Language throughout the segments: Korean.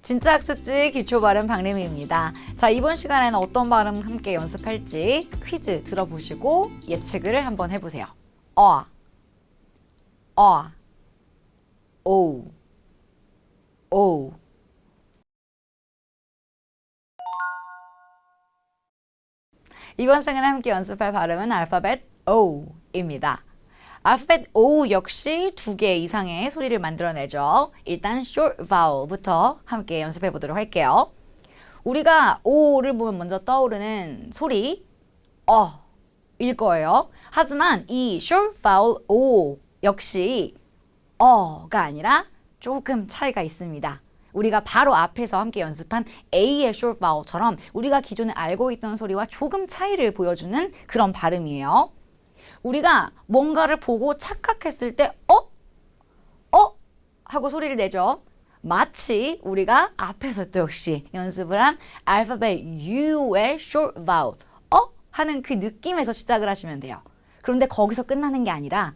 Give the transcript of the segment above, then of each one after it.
진짜 학습지 기초 발음 박래미입니다. 자, 이번 시간에는 어떤 발음 함께 연습할지 퀴즈 들어보시고 예측을 한번 해보세요. 오, 오. 이번 시간에 함께 연습할 발음은 알파벳 O입니다. 알파벳 O 역시 2개 이상의 소리를 만들어내죠. 일단 short vowel부터 함께 연습해 보도록 할게요. 우리가 O를 보면 먼저 떠오르는 소리 일 거예요. 하지만 이 short vowel O 역시 가 아니라 조금 차이가 있습니다. 우리가 바로 앞에서 함께 연습한 A의 short vowel처럼 우리가 기존에 알고 있던 소리와 조금 차이를 보여주는 그런 발음이에요. 우리가 뭔가를 보고 착각했을 때 하고 소리를 내죠. 마치 우리가 앞에서 또 역시 연습을 한 알파벳 U의 short vowel 하는 그 느낌에서 시작을 하시면 돼요. 그런데 거기서 끝나는 게 아니라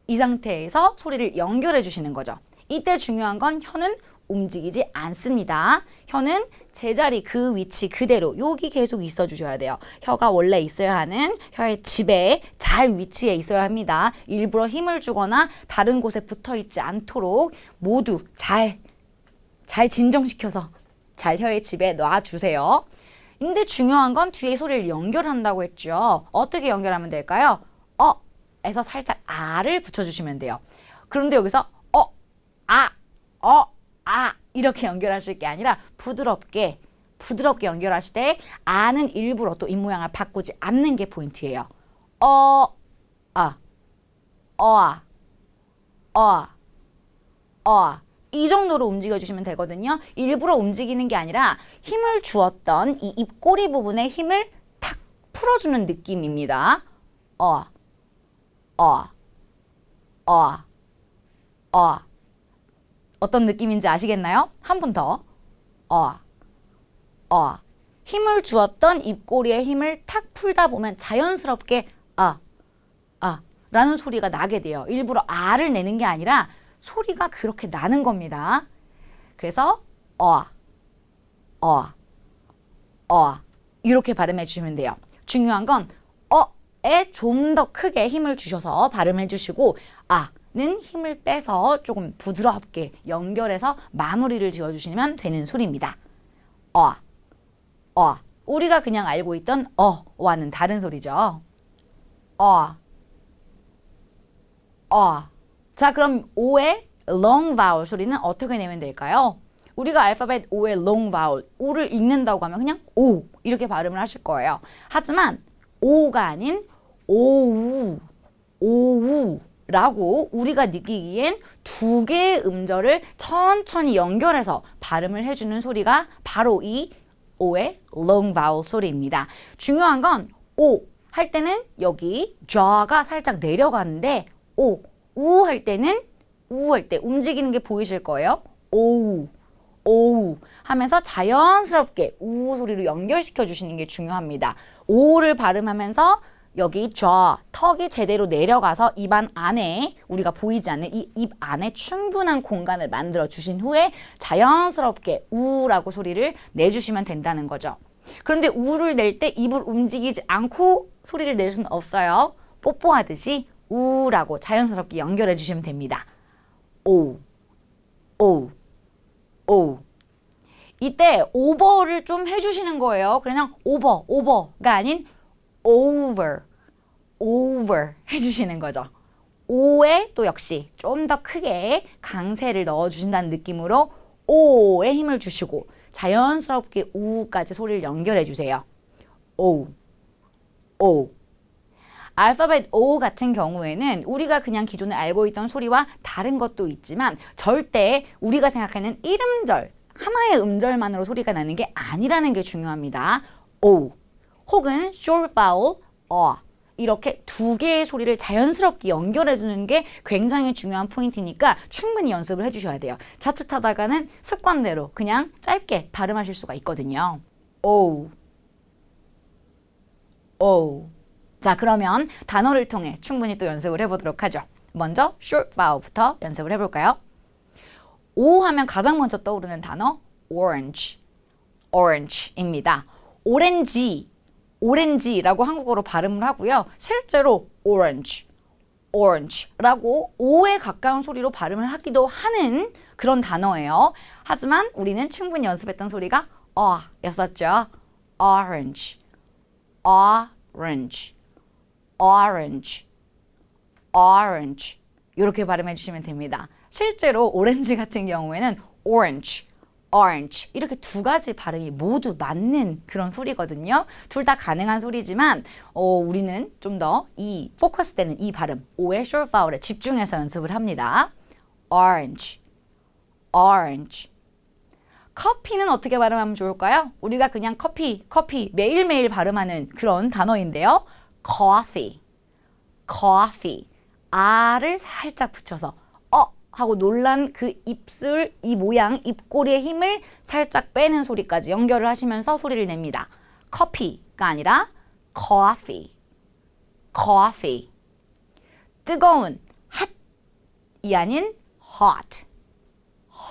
이 상태에서 소리를 연결해 주시는 거죠. 이때 중요한 건 혀는 움직이지 않습니다. 혀는 제자리 그 위치 그대로 여기 계속 있어 주셔야 돼요. 혀가 원래 있어야 하는 혀의 집에 잘 위치해 있어야 합니다. 일부러 힘을 주거나 다른 곳에 붙어 있지 않도록 모두 잘 진정시켜서 잘 혀의 집에 놔주세요. 근데 중요한 건 뒤에 소리를 연결한다고 했죠. 어떻게 연결하면 될까요? 에서 살짝 아를 붙여주시면 돼요. 그런데 여기서 이렇게 연결하실 게 아니라 부드럽게 연결하실 때 아는 일부러 또 입모양을 바꾸지 않는 게 포인트예요. 이 정도로 움직여주시면 되거든요. 일부러 움직이는 게 아니라 힘을 주었던 이 입꼬리 부분에 힘을 탁 풀어주는 느낌입니다. 어떤 느낌인지 아시겠나요? 한 번 더. 힘을 주었던 입꼬리에 힘을 탁 풀다 보면 자연스럽게 라는 소리가 나게 돼요. 일부러 아를 내는 게 아니라 소리가 그렇게 나는 겁니다. 그래서 이렇게 발음해 주시면 돼요. 중요한 건 에 좀 더 크게 힘을 주셔서 발음해 주시고 는 힘을 빼서 조금 부드럽게 연결해서 마무리를 지어주시면 되는 소리입니다. 우리가 그냥 알고 있던 와는 다른 소리죠. 자, 그럼 O의 long vowel 소리는 어떻게 내면 될까요? 우리가 알파벳 O의 long vowel, O를 읽는다고 하면 그냥 O 이렇게 발음을 하실 거예요. 하지만 O가 아닌 오우라고 우리가 느끼기엔 2개의 음절을 천천히 연결해서 발음을 해주는 소리가 바로 이 O의 long vowel 소리입니다. 중요한 건 O 할 때는 여기 jaw가 살짝 내려가는데 우 할 때는 움직이는 게 보이실 거예요. 오우 하면서 자연스럽게 우 소리로 연결시켜 주시는 게 중요합니다. 오를 발음하면서 여기 턱이 제대로 내려가서 입안 안에 우리가 보이지 않는 이 입 안에 충분한 공간을 만들어 주신 후에 자연스럽게 우라고 소리를 내주시면 된다는 거죠. 그런데 우를 낼 때 입을 움직이지 않고 소리를 낼 수는 없어요. 뽀뽀하듯이 우라고 자연스럽게 연결해 주시면 됩니다. 오. 이때 오버를 좀 해주시는 거예요. 그냥 오버가 아닌 over 해주시는 거죠. 오에 또 역시 좀 더 크게 강세를 넣어주신다는 느낌으로 오에 힘을 주시고 자연스럽게 우까지 소리를 연결해 주세요. 오. 알파벳 O 같은 경우에는 우리가 그냥 기존에 알고 있던 소리와 다른 것도 있지만 절대 우리가 생각하는 1음절, 하나의 음절만으로 소리가 나는 게 아니라는 게 중요합니다. O 혹은 short vowel 이렇게 2개의 소리를 자연스럽게 연결해 주는 게 굉장히 중요한 포인트니까 충분히 연습을 해주셔야 돼요. 자칫하다가는 습관대로 그냥 짧게 발음하실 수가 있거든요. O. 자, 그러면 단어를 통해 충분히 또 연습을 해보도록 하죠. 먼저 short vowel부터 연습을 해볼까요? O 하면 가장 먼저 떠오르는 단어 orange, orange입니다. 오렌지, 오렌지라고 한국어로 발음을 하고요. 실제로 orange, orange라고 O에 가까운 소리로 발음을 하기도 하는 그런 단어예요. 하지만 우리는 충분히 연습했던 소리가 였었죠. orange, orange, orange, orange 이렇게 발음해 주시면 됩니다. 실제로 오렌지 같은 경우에는 orange, orange 이렇게 두 가지 발음이 모두 맞는 그런 소리거든요. 둘 다 가능한 소리지만 우리는 좀 더 이 포커스 되는 이 발음 O의 short vowel에 집중해서 연습을 합니다. orange, orange. 커피는 어떻게 발음하면 좋을까요? 우리가 그냥 커피 매일매일 발음하는 그런 단어인데요. coffee, coffee. R을 살짝 붙여서 하고 놀란 그 입술, 이 모양, 입꼬리의 힘을 살짝 빼는 소리까지 연결을 하시면서 소리를 냅니다. 커피가 아니라 coffee, coffee. 뜨거운, 핫이 아닌 hot,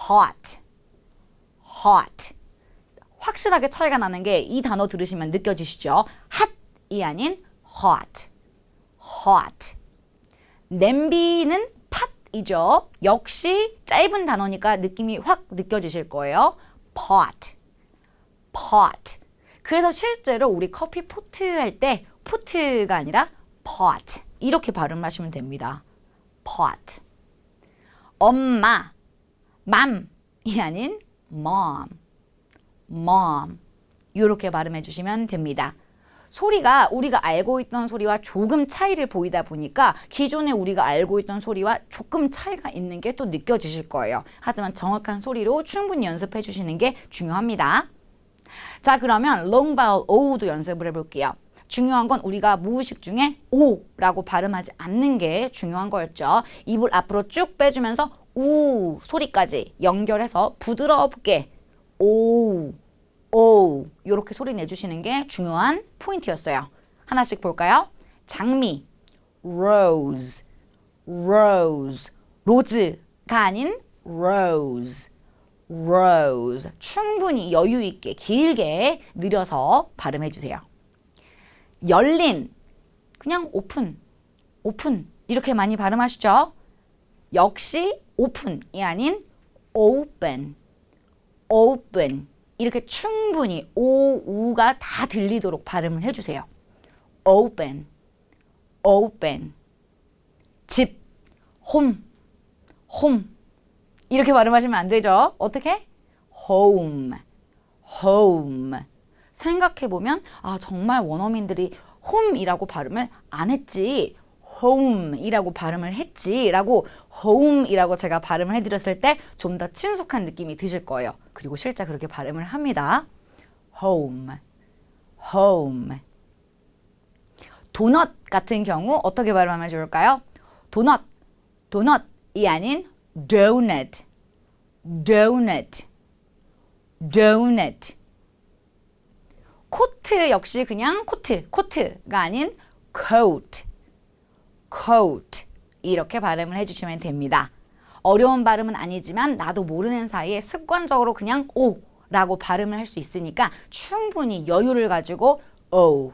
hot, hot. 확실하게 차이가 나는 게 이 단어 들으시면 느껴지시죠? 핫이 아닌 hot, hot. 냄비는 팥이죠. 역시 짧은 단어니까 느낌이 확 느껴지실 거예요. pot, pot. 그래서 실제로 우리 커피 포트 할 때 포트가 아니라 pot 이렇게 발음하시면 됩니다. pot. 엄마, mom이 아닌 mom, mom 이렇게 발음해 주시면 됩니다. 소리가 우리가 알고 있던 소리와 조금 차이를 보이다 보니까 기존에 우리가 알고 있던 소리와 조금 차이가 있는 게 또 느껴지실 거예요. 하지만 정확한 소리로 충분히 연습해 주시는 게 중요합니다. 자, 그러면 long vowel O도 연습을 해볼게요. 중요한 건 우리가 무의식 중에 O라고 발음하지 않는 게 중요한 거였죠. 입을 앞으로 쭉 빼주면서 우 소리까지 연결해서 부드럽게 오 이렇게 소리 내주시는 게 중요한 포인트였어요. 하나씩 볼까요? 장미, rose, rose, 로즈가 아닌 rose, rose. 충분히 여유 있게 길게 느려서 발음해 주세요. 열린, 그냥 오픈, 오픈 이렇게 많이 발음하시죠? 역시 오픈이 아닌 open, open. 이렇게 충분히 오, 우가 다 들리도록 발음을 해주세요. open, open. 집, home, home. 이렇게 발음하시면 안 되죠. 어떻게? home, home. 생각해보면 정말 원어민들이 home이라고 발음을 안 했지 home이라고 발음을 했지 라고 home이라고 제가 발음을 해드렸을 때 좀 더 친숙한 느낌이 드실 거예요. 그리고 실제 그렇게 발음을 합니다. home, home. 도넛 같은 경우 어떻게 발음하면 좋을까요? 도넛, 도넛이 아닌 donut, donut, donut. 코트 역시 그냥 코트가 아닌 coat, coat 이렇게 발음을 해주시면 됩니다. 어려운 발음은 아니지만 나도 모르는 사이에 습관적으로 그냥 오라고 발음을 할 수 있으니까 충분히 여유를 가지고 오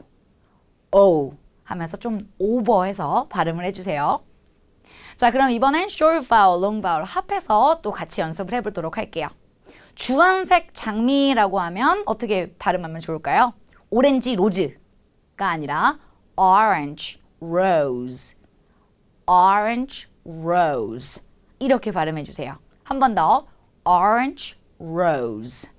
하면서 좀 오버해서 발음을 해주세요. 자, 그럼 이번엔 short vowel, long vowel 합해서 또 같이 연습을 해보도록 할게요. 주황색 장미라고 하면 어떻게 발음하면 좋을까요? 오렌지 로즈가 아니라 orange rose, orange rose 이렇게 발음해 주세요. 한 번 더 orange rose.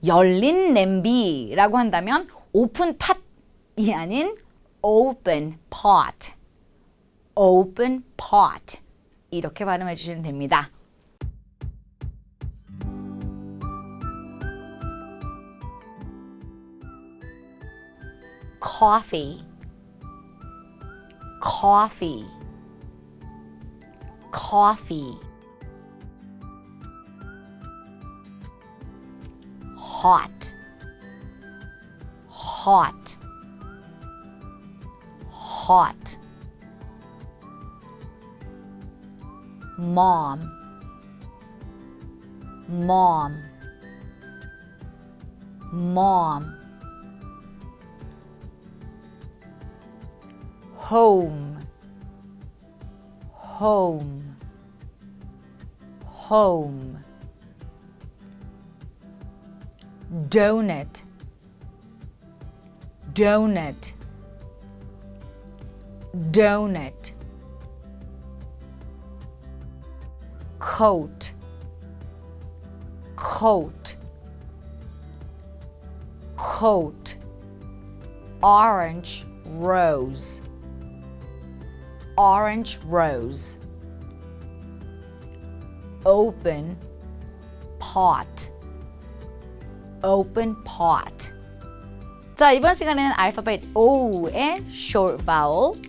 열린 냄비라고 한다면 open pot이 아닌 open pot, open pot 이렇게 발음해 주시면 됩니다. coffee, coffee, coffee. hot, hot, hot. mom, mom, mom. home, home, home. donut, donut, donut. coat, coat, coat. orange rose, orange rose. open pot, open pot. 자, 이번 시간에는 알파벳 O의 short vowel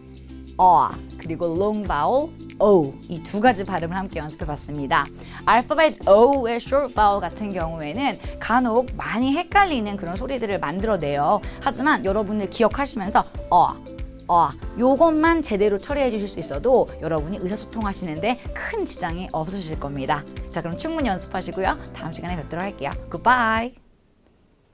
그리고 long vowel O 이 두 가지 발음을 함께 연습해 봤습니다. 알파벳 O의 short vowel 같은 경우에는 간혹 많이 헷갈리는 그런 소리들을 만들어내요. 하지만 여러분들 기억하시면서 요것만 제대로 처리해 주실 수 있어도 여러분이 의사소통하시는데 큰 지장이 없으실 겁니다. 자, 그럼 충분히 연습하시고요. 다음 시간에 뵙도록 할게요. Goodbye.